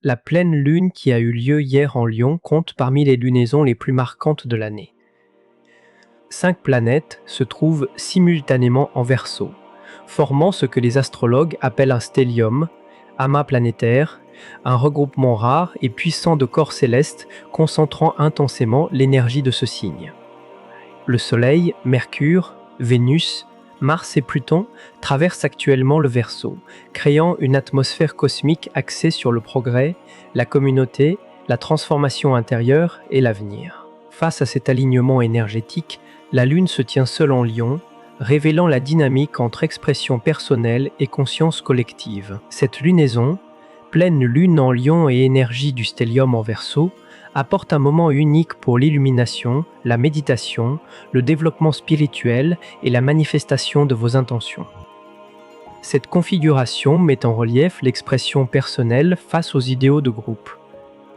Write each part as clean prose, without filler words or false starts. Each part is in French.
La pleine lune qui a eu lieu hier en Lion compte parmi les lunaisons les plus marquantes de l'année. 5 planètes se trouvent simultanément en Verseau, formant ce que les astrologues appellent un stellium, amas planétaire, un regroupement rare et puissant de corps célestes concentrant intensément l'énergie de ce signe. Le Soleil, Mercure, Vénus, Mars et Pluton traversent actuellement le Verseau, créant une atmosphère cosmique axée sur le progrès, la communauté, la transformation intérieure et l'avenir. Face à cet alignement énergétique, la Lune se tient seule en Lion, révélant la dynamique entre expression personnelle et conscience collective. Cette lunaison, pleine Lune en Lion et énergie du stellium en Verseau, apporte un moment unique pour l'illumination, la méditation, le développement spirituel et la manifestation de vos intentions. Cette configuration met en relief l'expression personnelle face aux idéaux de groupe.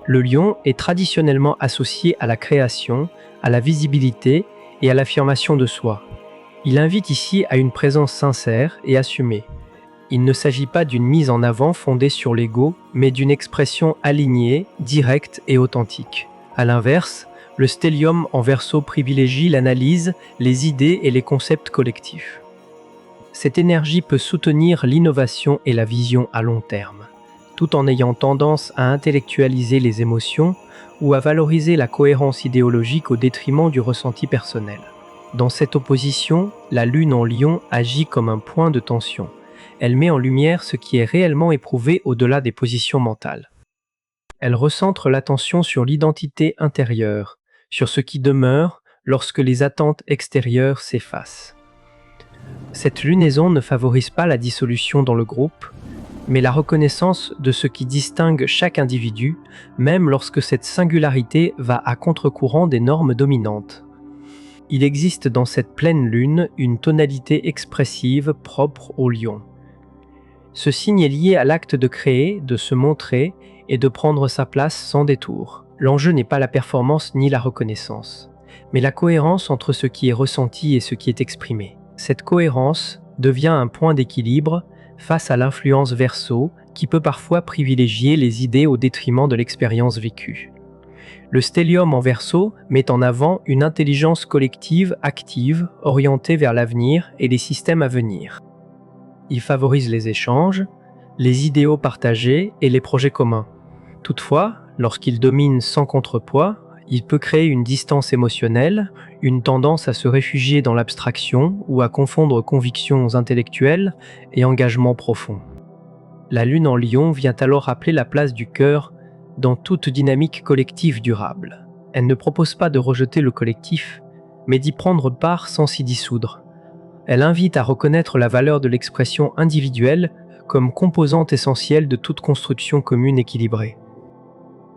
Le lion est traditionnellement associé à la création, à la visibilité et à l'affirmation de soi. Il invite ici à une présence sincère et assumée. Il ne s'agit pas d'une mise en avant fondée sur l'ego, mais d'une expression alignée, directe et authentique. A l'inverse, le stellium en Verseau privilégie l'analyse, les idées et les concepts collectifs. Cette énergie peut soutenir l'innovation et la vision à long terme, tout en ayant tendance à intellectualiser les émotions ou à valoriser la cohérence idéologique au détriment du ressenti personnel. Dans cette opposition, la Lune en Lion agit comme un point de tension. Elle met en lumière ce qui est réellement éprouvé au-delà des positions mentales. Elle recentre l'attention sur l'identité intérieure, sur ce qui demeure lorsque les attentes extérieures s'effacent. Cette lunaison ne favorise pas la dissolution dans le groupe, mais la reconnaissance de ce qui distingue chaque individu, même lorsque cette singularité va à contre-courant des normes dominantes. Il existe dans cette pleine lune une tonalité expressive propre au lion. Ce signe est lié à l'acte de créer, de se montrer et de prendre sa place sans détour. L'enjeu n'est pas la performance ni la reconnaissance, mais la cohérence entre ce qui est ressenti et ce qui est exprimé. Cette cohérence devient un point d'équilibre face à l'influence Verseau qui peut parfois privilégier les idées au détriment de l'expérience vécue. Le stellium en Verseau met en avant une intelligence collective active, orientée vers l'avenir et les systèmes à venir. Il favorise les échanges, les idéaux partagés et les projets communs. Toutefois, lorsqu'il domine sans contrepoids, il peut créer une distance émotionnelle, une tendance à se réfugier dans l'abstraction ou à confondre convictions intellectuelles et engagement profond. La Lune en Lion vient alors rappeler la place du cœur dans toute dynamique collective durable. Elle ne propose pas de rejeter le collectif, mais d'y prendre part sans s'y dissoudre. Elle invite à reconnaître la valeur de l'expression individuelle comme composante essentielle de toute construction commune équilibrée.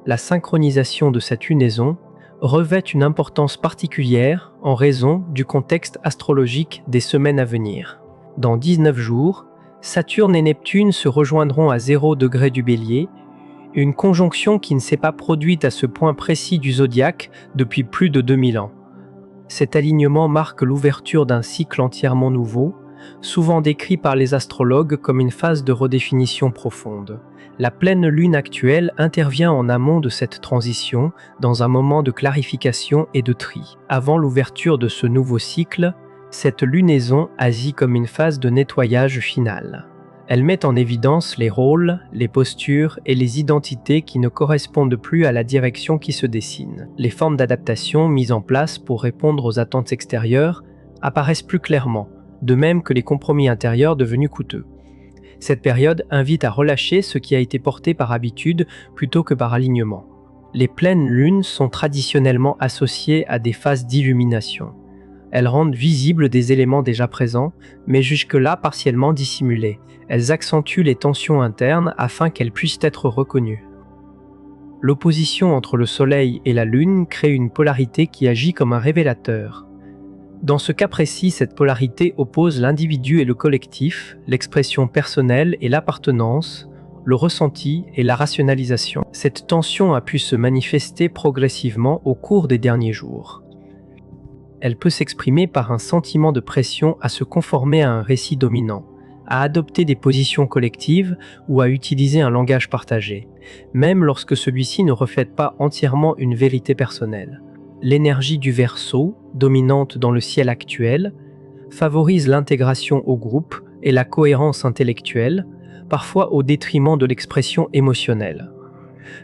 La synchronisation de cette lunaison revêt une importance particulière en raison du contexte astrologique des semaines à venir. Dans 19 jours, Saturne et Neptune se rejoindront à 0 degré du Bélier, une conjonction qui ne s'est pas produite à ce point précis du zodiaque depuis plus de 2000 ans. Cet alignement marque l'ouverture d'un cycle entièrement nouveau, souvent décrit par les astrologues comme une phase de redéfinition profonde. La pleine lune actuelle intervient en amont de cette transition, dans un moment de clarification et de tri. Avant l'ouverture de ce nouveau cycle, cette lunaison agit comme une phase de nettoyage final. Elle met en évidence les rôles, les postures et les identités qui ne correspondent plus à la direction qui se dessine. Les formes d'adaptation mises en place pour répondre aux attentes extérieures apparaissent plus clairement, de même que les compromis intérieurs devenus coûteux. Cette période invite à relâcher ce qui a été porté par habitude plutôt que par alignement. Les pleines lunes sont traditionnellement associées à des phases d'illumination. Elles rendent visibles des éléments déjà présents, mais jusque-là partiellement dissimulés. Elles accentuent les tensions internes afin qu'elles puissent être reconnues. L'opposition entre le Soleil et la Lune crée une polarité qui agit comme un révélateur. Dans ce cas précis, cette polarité oppose l'individu et le collectif, l'expression personnelle et l'appartenance, le ressenti et la rationalisation. Cette tension a pu se manifester progressivement au cours des derniers jours. Elle peut s'exprimer par un sentiment de pression à se conformer à un récit dominant, à adopter des positions collectives ou à utiliser un langage partagé, même lorsque celui-ci ne reflète pas entièrement une vérité personnelle. L'énergie du Verseau, dominante dans le ciel actuel, favorise l'intégration au groupe et la cohérence intellectuelle, parfois au détriment de l'expression émotionnelle.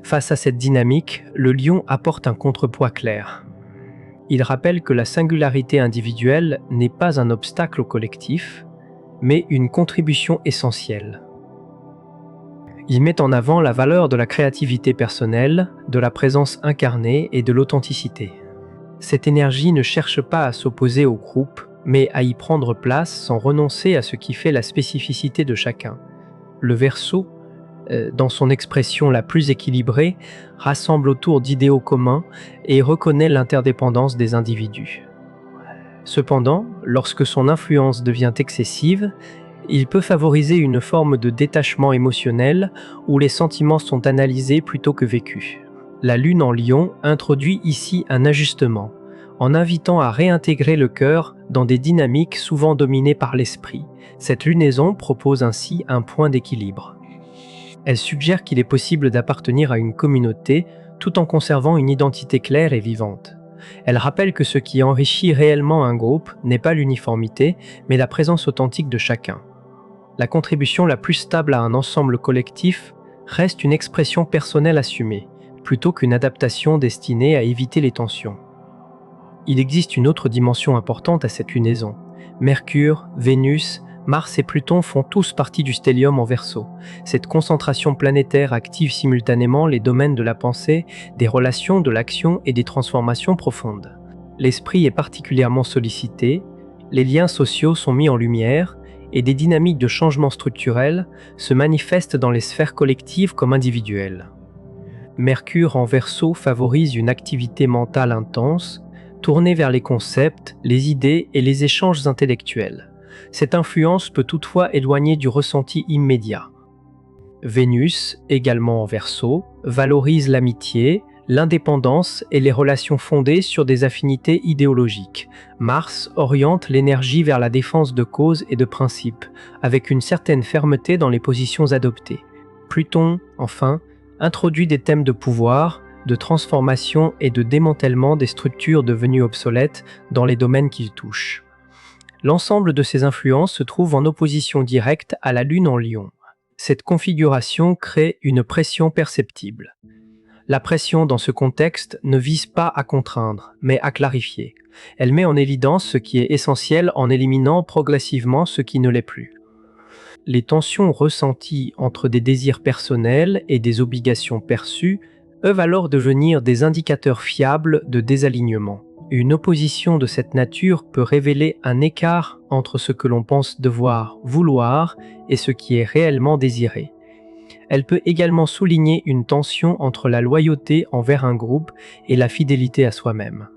Face à cette dynamique, le Lion apporte un contrepoids clair. Il rappelle que la singularité individuelle n'est pas un obstacle au collectif, mais une contribution essentielle. Il met en avant la valeur de la créativité personnelle, de la présence incarnée et de l'authenticité. Cette énergie ne cherche pas à s'opposer au groupe, mais à y prendre place sans renoncer à ce qui fait la spécificité de chacun. Le Verseau, dans son expression la plus équilibrée, rassemble autour d'idéaux communs et reconnaît l'interdépendance des individus. Cependant, lorsque son influence devient excessive, il peut favoriser une forme de détachement émotionnel où les sentiments sont analysés plutôt que vécus. La Lune en Lion introduit ici un ajustement, en invitant à réintégrer le cœur dans des dynamiques souvent dominées par l'esprit. Cette lunaison propose ainsi un point d'équilibre. Elle suggère qu'il est possible d'appartenir à une communauté tout en conservant une identité claire et vivante. Elle rappelle que ce qui enrichit réellement un groupe n'est pas l'uniformité, mais la présence authentique de chacun. La contribution la plus stable à un ensemble collectif reste une expression personnelle assumée, plutôt qu'une adaptation destinée à éviter les tensions. Il existe une autre dimension importante à cette lunaison. Mercure, Vénus, Mars et Pluton font tous partie du stellium en Verseau. Cette concentration planétaire active simultanément les domaines de la pensée, des relations, de l'action et des transformations profondes. L'esprit est particulièrement sollicité, les liens sociaux sont mis en lumière et des dynamiques de changement structurel se manifestent dans les sphères collectives comme individuelles. Mercure en Verseau favorise une activité mentale intense, tournée vers les concepts, les idées et les échanges intellectuels. Cette influence peut toutefois éloigner du ressenti immédiat. Vénus, également en Verseau, valorise l'amitié, l'indépendance et les relations fondées sur des affinités idéologiques. Mars oriente l'énergie vers la défense de causes et de principes, avec une certaine fermeté dans les positions adoptées. Pluton, enfin, introduit des thèmes de pouvoir, de transformation et de démantèlement des structures devenues obsolètes dans les domaines qu'il touche. L'ensemble de ces influences se trouve en opposition directe à la Lune en Lion. Cette configuration crée une pression perceptible. La pression dans ce contexte ne vise pas à contraindre, mais à clarifier. Elle met en évidence ce qui est essentiel en éliminant progressivement ce qui ne l'est plus. Les tensions ressenties entre des désirs personnels et des obligations perçues peuvent alors devenir des indicateurs fiables de désalignement. Une opposition de cette nature peut révéler un écart entre ce que l'on pense devoir vouloir et ce qui est réellement désiré. Elle peut également souligner une tension entre la loyauté envers un groupe et la fidélité à soi-même.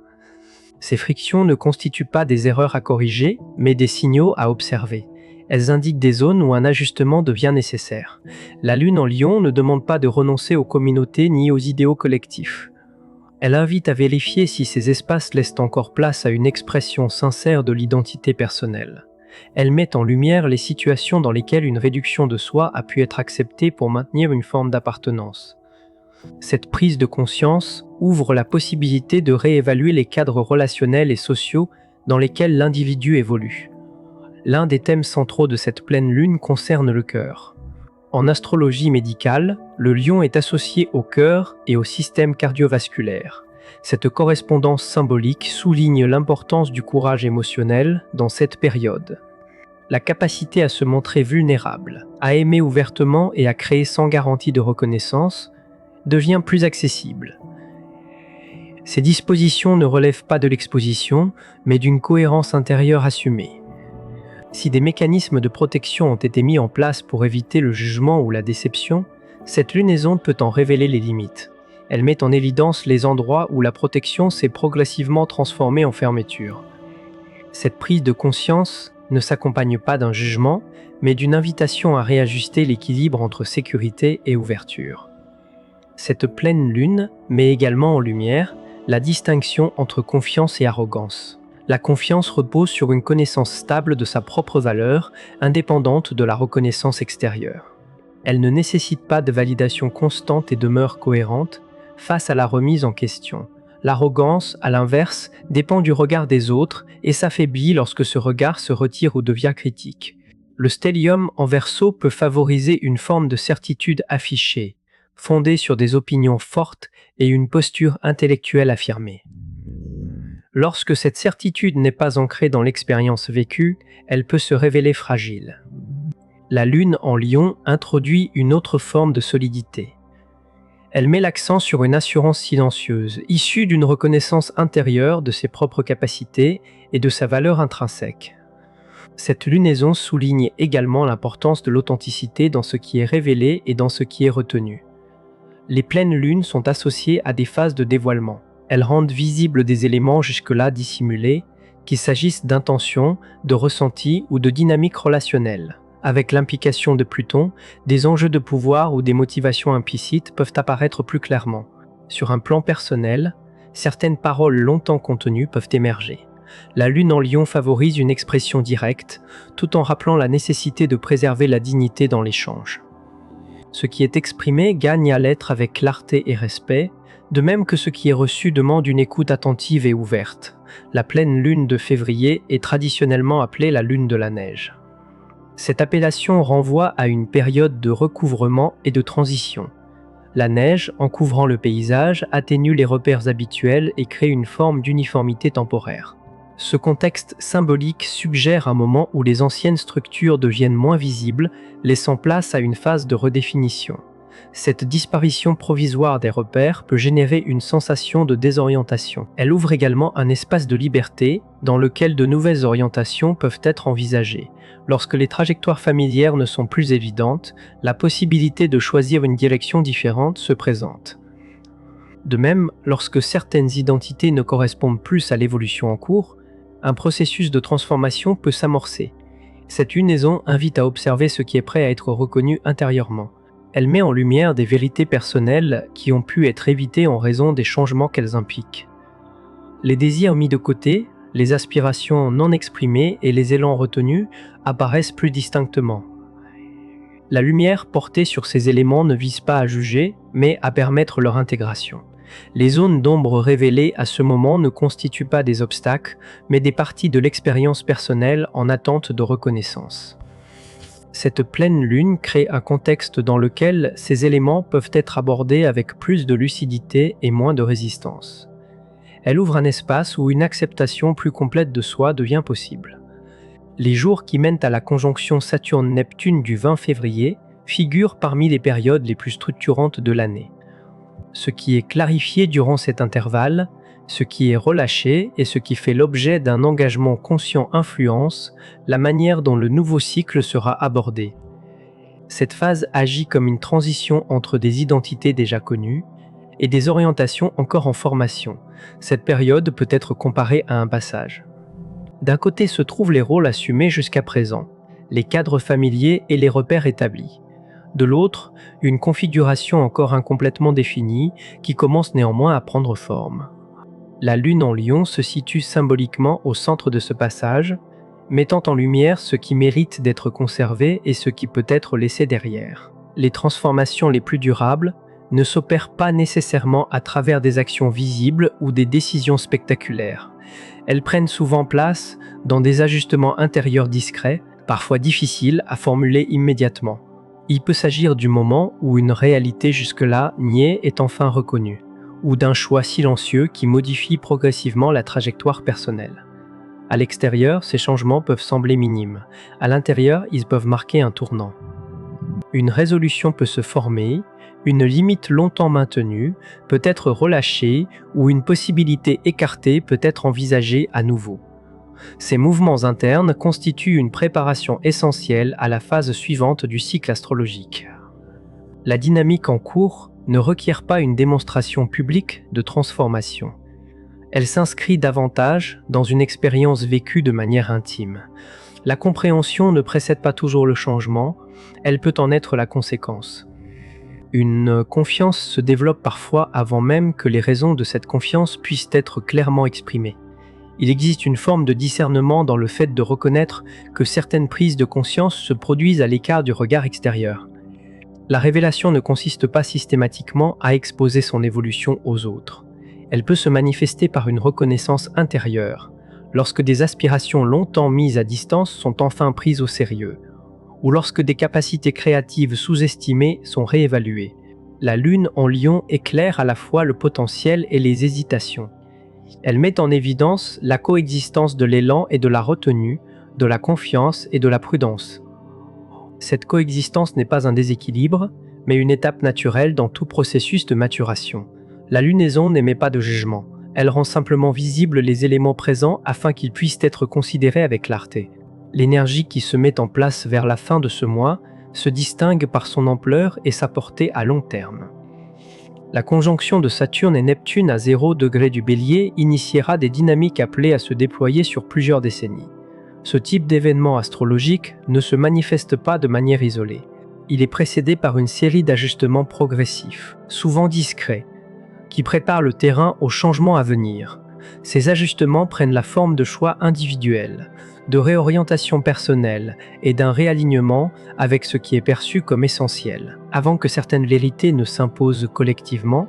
Ces frictions ne constituent pas des erreurs à corriger, mais des signaux à observer. Elles indiquent des zones où un ajustement devient nécessaire. La Lune en Lion ne demande pas de renoncer aux communautés ni aux idéaux collectifs. Elle invite à vérifier si ces espaces laissent encore place à une expression sincère de l'identité personnelle. Elle met en lumière les situations dans lesquelles une réduction de soi a pu être acceptée pour maintenir une forme d'appartenance. Cette prise de conscience ouvre la possibilité de réévaluer les cadres relationnels et sociaux dans lesquels l'individu évolue. L'un des thèmes centraux de cette pleine lune concerne le cœur. En astrologie médicale, le lion est associé au cœur et au système cardiovasculaire. Cette correspondance symbolique souligne l'importance du courage émotionnel dans cette période. La capacité à se montrer vulnérable, à aimer ouvertement et à créer sans garantie de reconnaissance devient plus accessible. Ces dispositions ne relèvent pas de l'exposition, mais d'une cohérence intérieure assumée. Si des mécanismes de protection ont été mis en place pour éviter le jugement ou la déception, cette lunaison peut en révéler les limites. Elle met en évidence les endroits où la protection s'est progressivement transformée en fermeture. Cette prise de conscience ne s'accompagne pas d'un jugement, mais d'une invitation à réajuster l'équilibre entre sécurité et ouverture. Cette pleine lune met également en lumière la distinction entre confiance et arrogance. La confiance repose sur une connaissance stable de sa propre valeur, indépendante de la reconnaissance extérieure. Elle ne nécessite pas de validation constante et demeure cohérente face à la remise en question. L'arrogance, à l'inverse, dépend du regard des autres et s'affaiblit lorsque ce regard se retire ou devient critique. Le stellium en Verseau peut favoriser une forme de certitude affichée, fondée sur des opinions fortes et une posture intellectuelle affirmée. Lorsque cette certitude n'est pas ancrée dans l'expérience vécue, elle peut se révéler fragile. La Lune en Lion introduit une autre forme de solidité. Elle met l'accent sur une assurance silencieuse, issue d'une reconnaissance intérieure de ses propres capacités et de sa valeur intrinsèque. Cette lunaison souligne également l'importance de l'authenticité dans ce qui est révélé et dans ce qui est retenu. Les pleines lunes sont associées à des phases de dévoilement. Elles rendent visibles des éléments jusque-là dissimulés, qu'il s'agisse d'intentions, de ressentis ou de dynamiques relationnelles. Avec l'implication de Pluton, des enjeux de pouvoir ou des motivations implicites peuvent apparaître plus clairement. Sur un plan personnel, certaines paroles longtemps contenues peuvent émerger. La Lune en Lion favorise une expression directe, tout en rappelant la nécessité de préserver la dignité dans l'échange. Ce qui est exprimé gagne à l'être avec clarté et respect, de même que ce qui est reçu demande une écoute attentive et ouverte. La pleine lune de février est traditionnellement appelée la lune de la neige. Cette appellation renvoie à une période de recouvrement et de transition. La neige, en couvrant le paysage, atténue les repères habituels et crée une forme d'uniformité temporaire. Ce contexte symbolique suggère un moment où les anciennes structures deviennent moins visibles, laissant place à une phase de redéfinition. Cette disparition provisoire des repères peut générer une sensation de désorientation. Elle ouvre également un espace de liberté dans lequel de nouvelles orientations peuvent être envisagées. Lorsque les trajectoires familières ne sont plus évidentes, la possibilité de choisir une direction différente se présente. De même, lorsque certaines identités ne correspondent plus à l'évolution en cours, un processus de transformation peut s'amorcer. Cette lunaison invite à observer ce qui est prêt à être reconnu intérieurement. Elle met en lumière des vérités personnelles qui ont pu être évitées en raison des changements qu'elles impliquent. Les désirs mis de côté, les aspirations non exprimées et les élans retenus apparaissent plus distinctement. La lumière portée sur ces éléments ne vise pas à juger, mais à permettre leur intégration. Les zones d'ombre révélées à ce moment ne constituent pas des obstacles, mais des parties de l'expérience personnelle en attente de reconnaissance. Cette pleine lune crée un contexte dans lequel ces éléments peuvent être abordés avec plus de lucidité et moins de résistance. Elle ouvre un espace où une acceptation plus complète de soi devient possible. Les jours qui mènent à la conjonction Saturne-Neptune du 20 février figurent parmi les périodes les plus structurantes de l'année. Ce qui est clarifié durant cet intervalle, ce qui est relâché et ce qui fait l'objet d'un engagement conscient influence la manière dont le nouveau cycle sera abordé. Cette phase agit comme une transition entre des identités déjà connues et des orientations encore en formation. Cette période peut être comparée à un passage. D'un côté se trouvent les rôles assumés jusqu'à présent, les cadres familiers et les repères établis. De l'autre, une configuration encore incomplètement définie qui commence néanmoins à prendre forme. La Lune en Lion se situe symboliquement au centre de ce passage, mettant en lumière ce qui mérite d'être conservé et ce qui peut être laissé derrière. Les transformations les plus durables ne s'opèrent pas nécessairement à travers des actions visibles ou des décisions spectaculaires. Elles prennent souvent place dans des ajustements intérieurs discrets, parfois difficiles à formuler immédiatement. Il peut s'agir du moment où une réalité jusque-là niée est enfin reconnue, ou d'un choix silencieux qui modifie progressivement la trajectoire personnelle. À l'extérieur, ces changements peuvent sembler minimes. À l'intérieur, ils peuvent marquer un tournant. Une résolution peut se former, une limite longtemps maintenue peut être relâchée ou une possibilité écartée peut être envisagée à nouveau. Ces mouvements internes constituent une préparation essentielle à la phase suivante du cycle astrologique. La dynamique en cours ne requiert pas une démonstration publique de transformation. Elle s'inscrit davantage dans une expérience vécue de manière intime. La compréhension ne précède pas toujours le changement, elle peut en être la conséquence. Une confiance se développe parfois avant même que les raisons de cette confiance puissent être clairement exprimées. Il existe une forme de discernement dans le fait de reconnaître que certaines prises de conscience se produisent à l'écart du regard extérieur. La révélation ne consiste pas systématiquement à exposer son évolution aux autres. Elle peut se manifester par une reconnaissance intérieure, lorsque des aspirations longtemps mises à distance sont enfin prises au sérieux, ou lorsque des capacités créatives sous-estimées sont réévaluées. La lune en Lion éclaire à la fois le potentiel et les hésitations. Elle met en évidence la coexistence de l'élan et de la retenue, de la confiance et de la prudence. Cette coexistence n'est pas un déséquilibre, mais une étape naturelle dans tout processus de maturation. La lunaison n'émet pas de jugement, elle rend simplement visibles les éléments présents afin qu'ils puissent être considérés avec clarté. L'énergie qui se met en place vers la fin de ce mois se distingue par son ampleur et sa portée à long terme. La conjonction de Saturne et Neptune à 0 degré du Bélier initiera des dynamiques appelées à se déployer sur plusieurs décennies. Ce type d'événement astrologique ne se manifeste pas de manière isolée. Il est précédé par une série d'ajustements progressifs, souvent discrets, qui préparent le terrain aux changements à venir. Ces ajustements prennent la forme de choix individuels, de réorientation personnelle et d'un réalignement avec ce qui est perçu comme essentiel. Avant que certaines vérités ne s'imposent collectivement,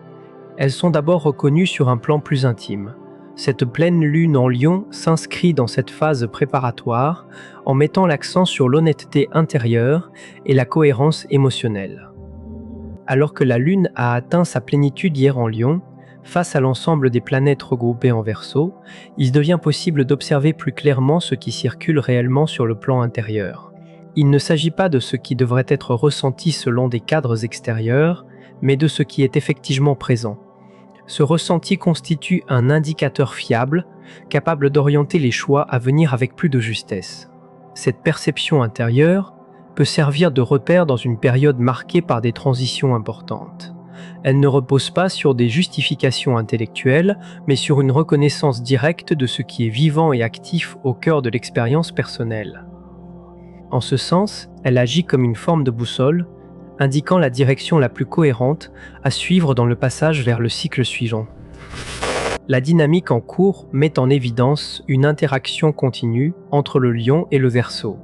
elles sont d'abord reconnues sur un plan plus intime. Cette pleine lune en Lion s'inscrit dans cette phase préparatoire en mettant l'accent sur l'honnêteté intérieure et la cohérence émotionnelle. Alors que la lune a atteint sa plénitude hier en Lion, face à l'ensemble des planètes regroupées en Verseau, il devient possible d'observer plus clairement ce qui circule réellement sur le plan intérieur. Il ne s'agit pas de ce qui devrait être ressenti selon des cadres extérieurs, mais de ce qui est effectivement présent. Ce ressenti constitue un indicateur fiable, capable d'orienter les choix à venir avec plus de justesse. Cette perception intérieure peut servir de repère dans une période marquée par des transitions importantes. Elle ne repose pas sur des justifications intellectuelles, mais sur une reconnaissance directe de ce qui est vivant et actif au cœur de l'expérience personnelle. En ce sens, elle agit comme une forme de boussole, indiquant la direction la plus cohérente à suivre dans le passage vers le cycle suivant. La dynamique en cours met en évidence une interaction continue entre le Lion et le Verseau,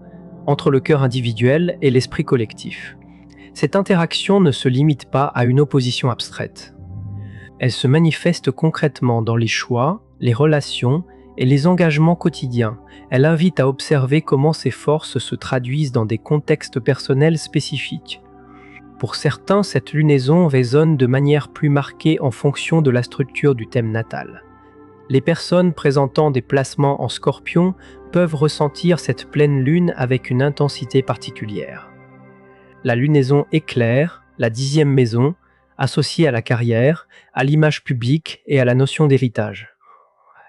entre le cœur individuel et l'esprit collectif. Cette interaction ne se limite pas à une opposition abstraite. Elle se manifeste concrètement dans les choix, les relations et les engagements quotidiens. Elle invite à observer comment ces forces se traduisent dans des contextes personnels spécifiques. Pour certains, cette lunaison résonne de manière plus marquée en fonction de la structure du thème natal. Les personnes présentant des placements en Scorpion peuvent ressentir cette pleine lune avec une intensité particulière. La lunaison éclaire, la 10e maison, associée à la carrière, à l'image publique et à la notion d'héritage.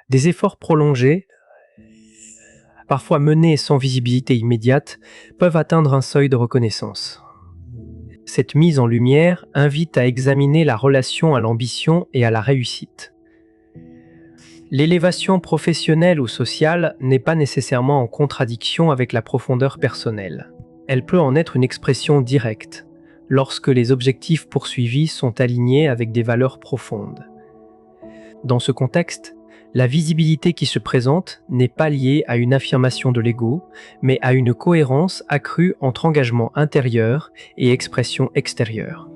Des efforts prolongés, parfois menés sans visibilité immédiate, peuvent atteindre un seuil de reconnaissance. Cette mise en lumière invite à examiner la relation à l'ambition et à la réussite. L'élévation professionnelle ou sociale n'est pas nécessairement en contradiction avec la profondeur personnelle. Elle peut en être une expression directe, lorsque les objectifs poursuivis sont alignés avec des valeurs profondes. Dans ce contexte, la visibilité qui se présente n'est pas liée à une affirmation de l'ego, mais à une cohérence accrue entre engagement intérieur et expression extérieure.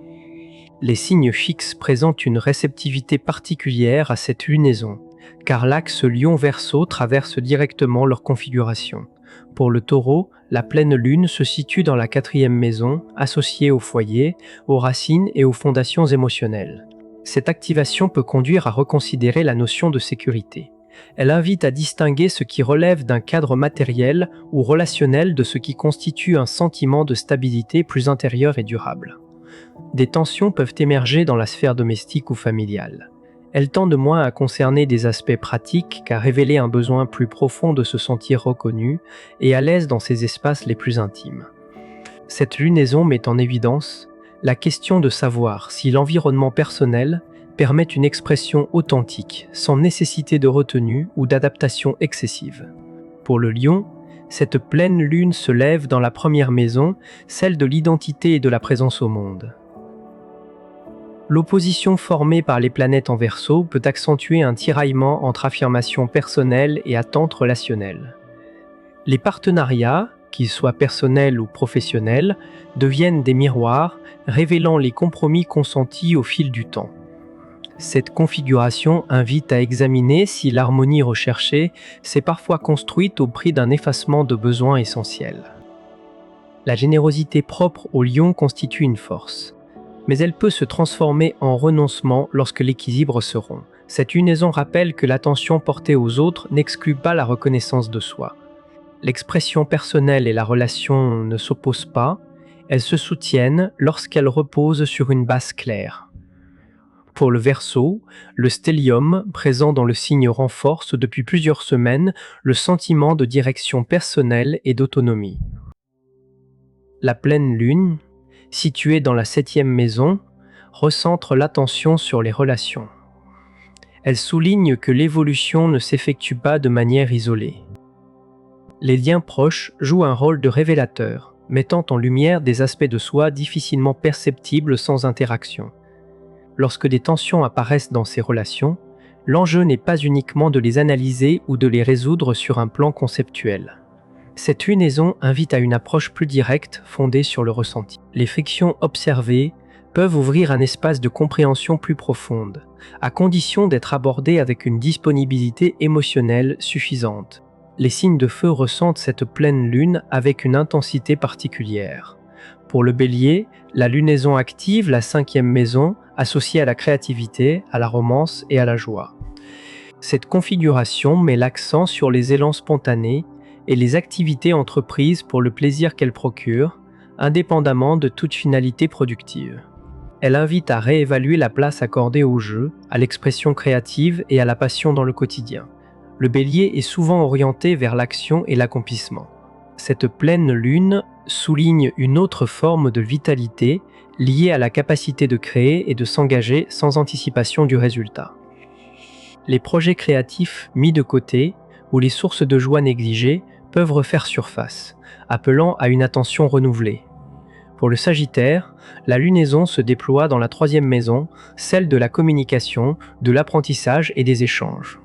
Les signes fixes présentent une réceptivité particulière à cette lunaison, car l'axe Lion-Verseau traverse directement leur configuration. Pour le Taureau, la pleine lune se situe dans la 4e maison, associée au foyer, aux racines et aux fondations émotionnelles. Cette activation peut conduire à reconsidérer la notion de sécurité. Elle invite à distinguer ce qui relève d'un cadre matériel ou relationnel de ce qui constitue un sentiment de stabilité plus intérieure et durable. Des tensions peuvent émerger dans la sphère domestique ou familiale. Elles tendent moins à concerner des aspects pratiques qu'à révéler un besoin plus profond de se sentir reconnu et à l'aise dans ses espaces les plus intimes. Cette lunaison met en évidence la question de savoir si l'environnement personnel permet une expression authentique, sans nécessité de retenue ou d'adaptation excessive. Pour le Lion, cette pleine lune se lève dans la 1re maison, celle de l'identité et de la présence au monde. L'opposition formée par les planètes en Verseau peut accentuer un tiraillement entre affirmation personnelle et attentes relationnelles. Les partenariats, qu'ils soient personnels ou professionnels, deviennent des miroirs, révélant les compromis consentis au fil du temps. Cette configuration invite à examiner si l'harmonie recherchée s'est parfois construite au prix d'un effacement de besoins essentiels. La générosité propre au lion constitue une force, mais elle peut se transformer en renoncement lorsque l'équilibre se rompt. Cette unaison rappelle que l'attention portée aux autres n'exclut pas la reconnaissance de soi. L'expression personnelle et la relation ne s'opposent pas, elles se soutiennent lorsqu'elles reposent sur une base claire. Pour le Verseau, le stellium présent dans le signe renforce depuis plusieurs semaines le sentiment de direction personnelle et d'autonomie. La pleine lune, située dans la 7e maison, recentre l'attention sur les relations. Elle souligne que l'évolution ne s'effectue pas de manière isolée. Les liens proches jouent un rôle de révélateur, mettant en lumière des aspects de soi difficilement perceptibles sans interaction. Lorsque des tensions apparaissent dans ces relations, l'enjeu n'est pas uniquement de les analyser ou de les résoudre sur un plan conceptuel. Cette unaison invite à une approche plus directe fondée sur le ressenti. Les frictions observées peuvent ouvrir un espace de compréhension plus profonde, à condition d'être abordées avec une disponibilité émotionnelle suffisante. Les signes de feu ressentent cette pleine lune avec une intensité particulière. Pour le Bélier, la lunaison active la 5e maison, associée à la créativité, à la romance et à la joie. Cette configuration met l'accent sur les élans spontanés et les activités entreprises pour le plaisir qu'elles procurent, indépendamment de toute finalité productive. Elle invite à réévaluer la place accordée au jeu, à l'expression créative et à la passion dans le quotidien. Le Bélier est souvent orienté vers l'action et l'accomplissement. Cette pleine lune souligne une autre forme de vitalité liée à la capacité de créer et de s'engager sans anticipation du résultat. Les projets créatifs mis de côté ou les sources de joie négligées peuvent refaire surface, appelant à une attention renouvelée. Pour le Sagittaire, la lunaison se déploie dans la 3e maison, celle de la communication, de l'apprentissage et des échanges.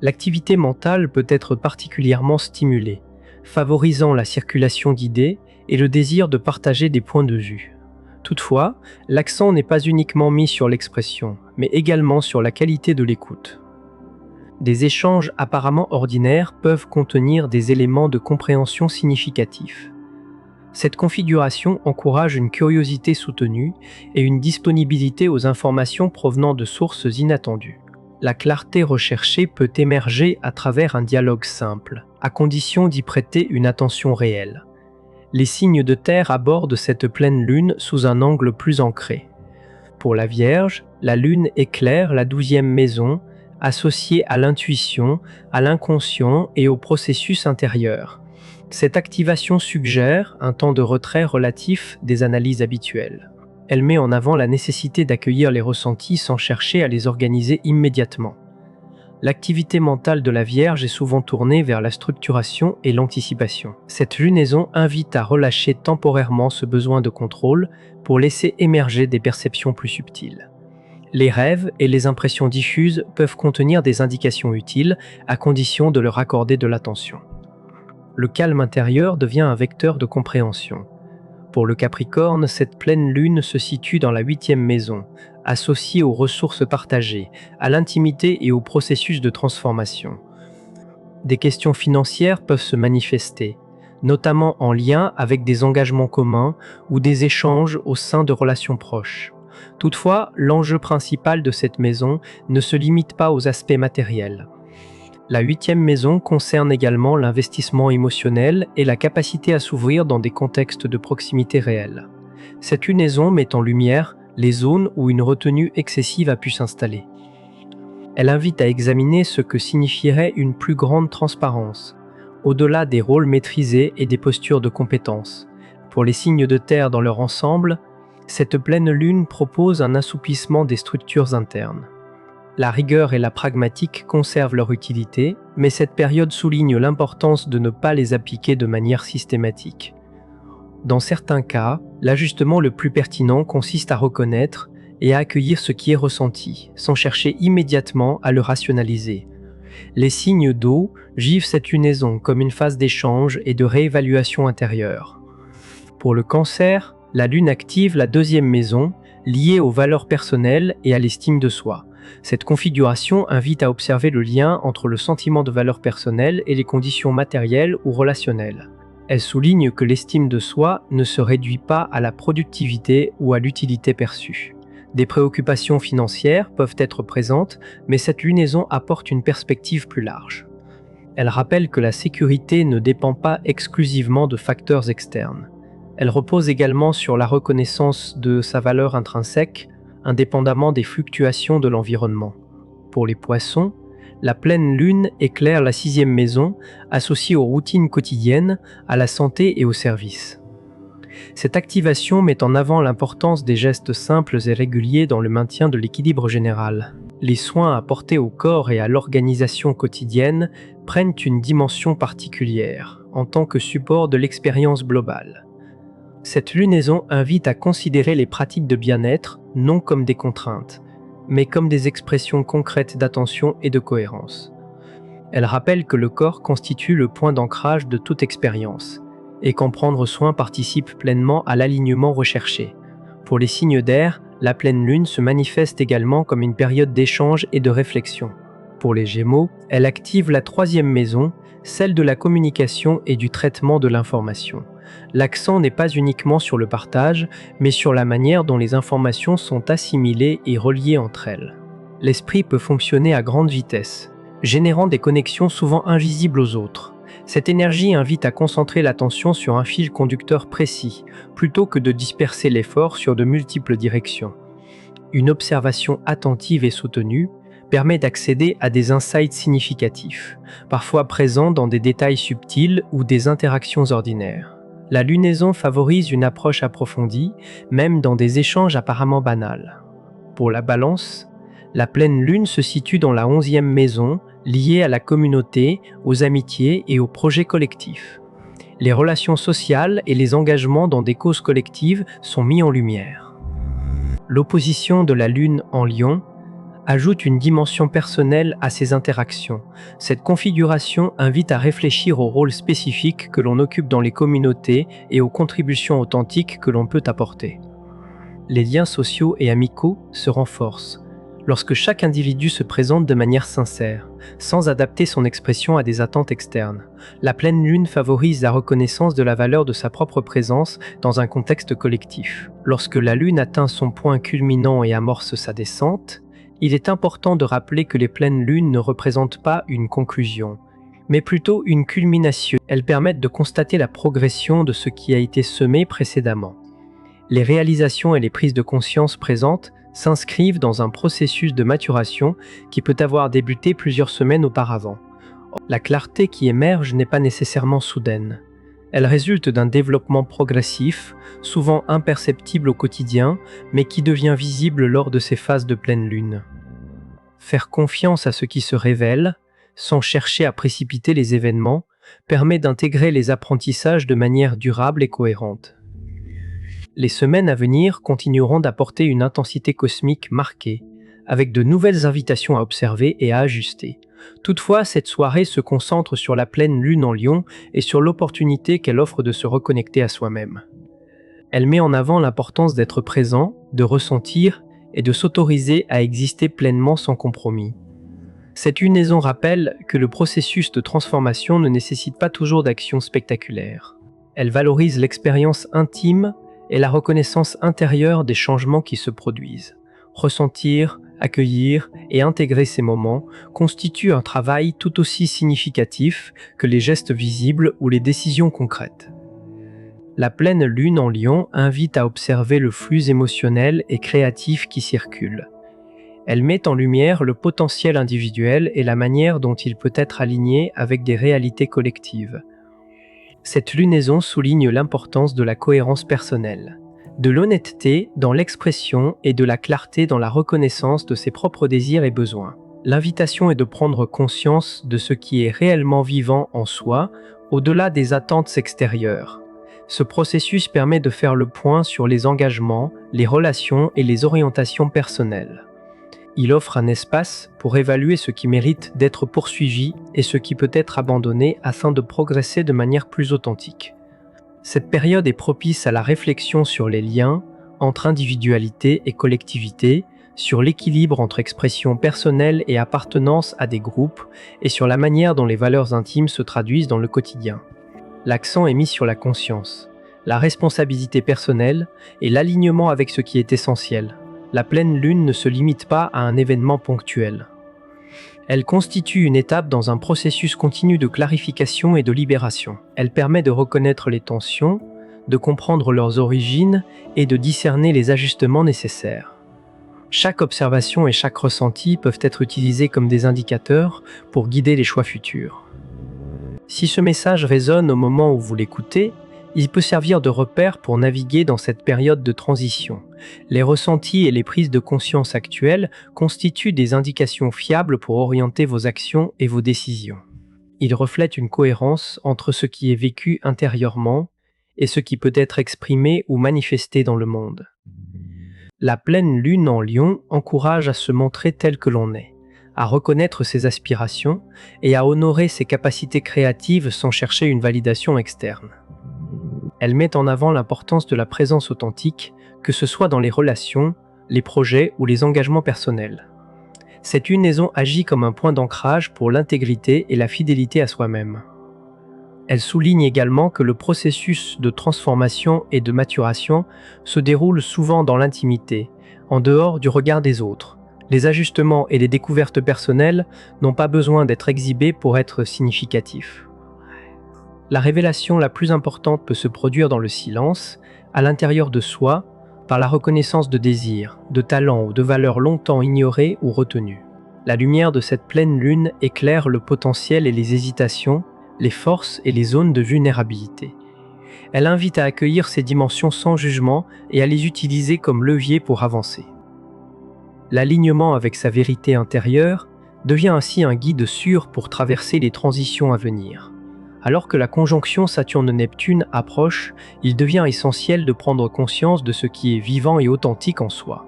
L'activité mentale peut être particulièrement stimulée, favorisant la circulation d'idées et le désir de partager des points de vue. Toutefois, l'accent n'est pas uniquement mis sur l'expression, mais également sur la qualité de l'écoute. Des échanges apparemment ordinaires peuvent contenir des éléments de compréhension significatifs. Cette configuration encourage une curiosité soutenue et une disponibilité aux informations provenant de sources inattendues. La clarté recherchée peut émerger à travers un dialogue simple, à condition d'y prêter une attention réelle. Les signes de terre abordent cette pleine lune sous un angle plus ancré. Pour la Vierge, la lune éclaire la 12e maison, associée à l'intuition, à l'inconscient et au processus intérieur. Cette activation suggère un temps de retrait relatif des analyses habituelles. Elle met en avant la nécessité d'accueillir les ressentis sans chercher à les organiser immédiatement. L'activité mentale de la Vierge est souvent tournée vers la structuration et l'anticipation. Cette lunaison invite à relâcher temporairement ce besoin de contrôle pour laisser émerger des perceptions plus subtiles. Les rêves et les impressions diffuses peuvent contenir des indications utiles à condition de leur accorder de l'attention. Le calme intérieur devient un vecteur de compréhension. Pour le Capricorne, cette pleine lune se situe dans la 8e maison, associée aux ressources partagées, à l'intimité et au processus de transformation. Des questions financières peuvent se manifester, notamment en lien avec des engagements communs ou des échanges au sein de relations proches. Toutefois, l'enjeu principal de cette maison ne se limite pas aux aspects matériels. La 8e maison concerne également l'investissement émotionnel et la capacité à s'ouvrir dans des contextes de proximité réelle. Cette lunaison met en lumière les zones où une retenue excessive a pu s'installer. Elle invite à examiner ce que signifierait une plus grande transparence, au-delà des rôles maîtrisés et des postures de compétence. Pour les signes de terre dans leur ensemble, cette pleine lune propose un assouplissement des structures internes. La rigueur et la pragmatique conservent leur utilité, mais cette période souligne l'importance de ne pas les appliquer de manière systématique. Dans certains cas, l'ajustement le plus pertinent consiste à reconnaître et à accueillir ce qui est ressenti, sans chercher immédiatement à le rationaliser. Les signes d'eau vivent cette lunaison comme une phase d'échange et de réévaluation intérieure. Pour le Cancer, la Lune active la deuxième maison, liée aux valeurs personnelles et à l'estime de soi. Cette configuration invite à observer le lien entre le sentiment de valeur personnelle et les conditions matérielles ou relationnelles. Elle souligne que l'estime de soi ne se réduit pas à la productivité ou à l'utilité perçue. Des préoccupations financières peuvent être présentes, mais cette lunaison apporte une perspective plus large. Elle rappelle que la sécurité ne dépend pas exclusivement de facteurs externes. Elle repose également sur la reconnaissance de sa valeur intrinsèque, indépendamment des fluctuations de l'environnement. Pour les Poissons, la pleine lune éclaire la sixième maison, associée aux routines quotidiennes, à la santé et au service. Cette activation met en avant l'importance des gestes simples et réguliers dans le maintien de l'équilibre général. Les soins apportés au corps et à l'organisation quotidienne prennent une dimension particulière, en tant que support de l'expérience globale. Cette lunaison invite à considérer les pratiques de bien-être non comme des contraintes, mais comme des expressions concrètes d'attention et de cohérence. Elle rappelle que le corps constitue le point d'ancrage de toute expérience, et qu'en prendre soin participe pleinement à l'alignement recherché. Pour les signes d'air, la pleine lune se manifeste également comme une période d'échange et de réflexion. Pour les Gémeaux, elle active la troisième maison, celle de la communication et du traitement de l'information. L'accent n'est pas uniquement sur le partage, mais sur la manière dont les informations sont assimilées et reliées entre elles. L'esprit peut fonctionner à grande vitesse, générant des connexions souvent invisibles aux autres. Cette énergie invite à concentrer l'attention sur un fil conducteur précis, plutôt que de disperser l'effort sur de multiples directions. Une observation attentive et soutenue permet d'accéder à des insights significatifs, parfois présents dans des détails subtils ou des interactions ordinaires. La lunaison favorise une approche approfondie, même dans des échanges apparemment banals. Pour la Balance, la pleine lune se situe dans la 11e maison, liée à la communauté, aux amitiés et aux projets collectifs. Les relations sociales et les engagements dans des causes collectives sont mis en lumière. L'opposition de la Lune en Lion ajoute une dimension personnelle à ces interactions. Cette configuration invite à réfléchir au rôle spécifique que l'on occupe dans les communautés et aux contributions authentiques que l'on peut apporter. Les liens sociaux et amicaux se renforcent lorsque chaque individu se présente de manière sincère, sans adapter son expression à des attentes externes. La pleine lune favorise la reconnaissance de la valeur de sa propre présence dans un contexte collectif. Lorsque la lune atteint son point culminant et amorce sa descente, il est important de rappeler que les pleines lunes ne représentent pas une conclusion, mais plutôt une culmination. Elles permettent de constater la progression de ce qui a été semé précédemment. Les réalisations et les prises de conscience présentes s'inscrivent dans un processus de maturation qui peut avoir débuté plusieurs semaines auparavant. La clarté qui émerge n'est pas nécessairement soudaine. Elle résulte d'un développement progressif, souvent imperceptible au quotidien, mais qui devient visible lors de ces phases de pleine lune. Faire confiance à ce qui se révèle, sans chercher à précipiter les événements, permet d'intégrer les apprentissages de manière durable et cohérente. Les semaines à venir continueront d'apporter une intensité cosmique marquée, avec de nouvelles invitations à observer et à ajuster. Toutefois, cette soirée se concentre sur la pleine lune en Lion et sur l'opportunité qu'elle offre de se reconnecter à soi-même. Elle met en avant l'importance d'être présent, de ressentir et de s'autoriser à exister pleinement sans compromis. Cette lunaison rappelle que le processus de transformation ne nécessite pas toujours d'actions spectaculaires. Elle valorise l'expérience intime et la reconnaissance intérieure des changements qui se produisent. Ressentir, accueillir et intégrer ces moments constitue un travail tout aussi significatif que les gestes visibles ou les décisions concrètes. La pleine lune en Lion invite à observer le flux émotionnel et créatif qui circule. Elle met en lumière le potentiel individuel et la manière dont il peut être aligné avec des réalités collectives. Cette lunaison souligne l'importance de la cohérence personnelle, de l'honnêteté dans l'expression et de la clarté dans la reconnaissance de ses propres désirs et besoins. L'invitation est de prendre conscience de ce qui est réellement vivant en soi, au-delà des attentes extérieures. Ce processus permet de faire le point sur les engagements, les relations et les orientations personnelles. Il offre un espace pour évaluer ce qui mérite d'être poursuivi et ce qui peut être abandonné afin de progresser de manière plus authentique. Cette période est propice à la réflexion sur les liens entre individualité et collectivité, sur l'équilibre entre expression personnelle et appartenance à des groupes, et sur la manière dont les valeurs intimes se traduisent dans le quotidien. L'accent est mis sur la conscience, la responsabilité personnelle et l'alignement avec ce qui est essentiel. La pleine lune ne se limite pas à un événement ponctuel. Elle constitue une étape dans un processus continu de clarification et de libération. Elle permet de reconnaître les tensions, de comprendre leurs origines et de discerner les ajustements nécessaires. Chaque observation et chaque ressenti peuvent être utilisés comme des indicateurs pour guider les choix futurs. Si ce message résonne au moment où vous l'écoutez, il peut servir de repère pour naviguer dans cette période de transition. Les ressentis et les prises de conscience actuelles constituent des indications fiables pour orienter vos actions et vos décisions. Ils reflètent une cohérence entre ce qui est vécu intérieurement et ce qui peut être exprimé ou manifesté dans le monde. La pleine lune en Lion encourage à se montrer tel que l'on est, à reconnaître ses aspirations et à honorer ses capacités créatives sans chercher une validation externe. Elle met en avant l'importance de la présence authentique, que ce soit dans les relations, les projets ou les engagements personnels. Cette lunaison agit comme un point d'ancrage pour l'intégrité et la fidélité à soi-même. Elle souligne également que le processus de transformation et de maturation se déroule souvent dans l'intimité, en dehors du regard des autres. Les ajustements et les découvertes personnelles n'ont pas besoin d'être exhibés pour être significatifs. La révélation la plus importante peut se produire dans le silence, à l'intérieur de soi, par la reconnaissance de désirs, de talents ou de valeurs longtemps ignorées ou retenues. La lumière de cette pleine lune éclaire le potentiel et les hésitations, les forces et les zones de vulnérabilité. Elle invite à accueillir ces dimensions sans jugement et à les utiliser comme levier pour avancer. L'alignement avec sa vérité intérieure devient ainsi un guide sûr pour traverser les transitions à venir. Alors que la conjonction Saturne-Neptune approche, il devient essentiel de prendre conscience de ce qui est vivant et authentique en soi.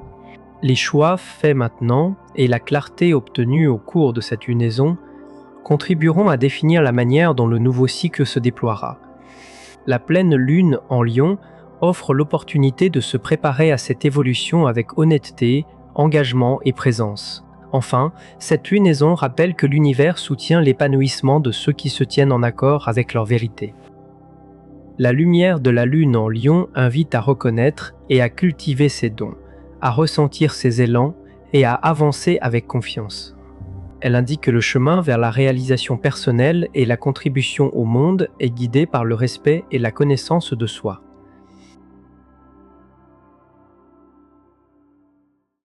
Les choix faits maintenant et la clarté obtenue au cours de cette lunaison contribueront à définir la manière dont le nouveau cycle se déploiera. La pleine lune en Lion offre l'opportunité de se préparer à cette évolution avec honnêteté, engagement et présence. Enfin, cette lunaison rappelle que l'univers soutient l'épanouissement de ceux qui se tiennent en accord avec leur vérité. La lumière de la lune en Lion invite à reconnaître et à cultiver ses dons, à ressentir ses élans et à avancer avec confiance. Elle indique que le chemin vers la réalisation personnelle et la contribution au monde est guidé par le respect et la connaissance de soi.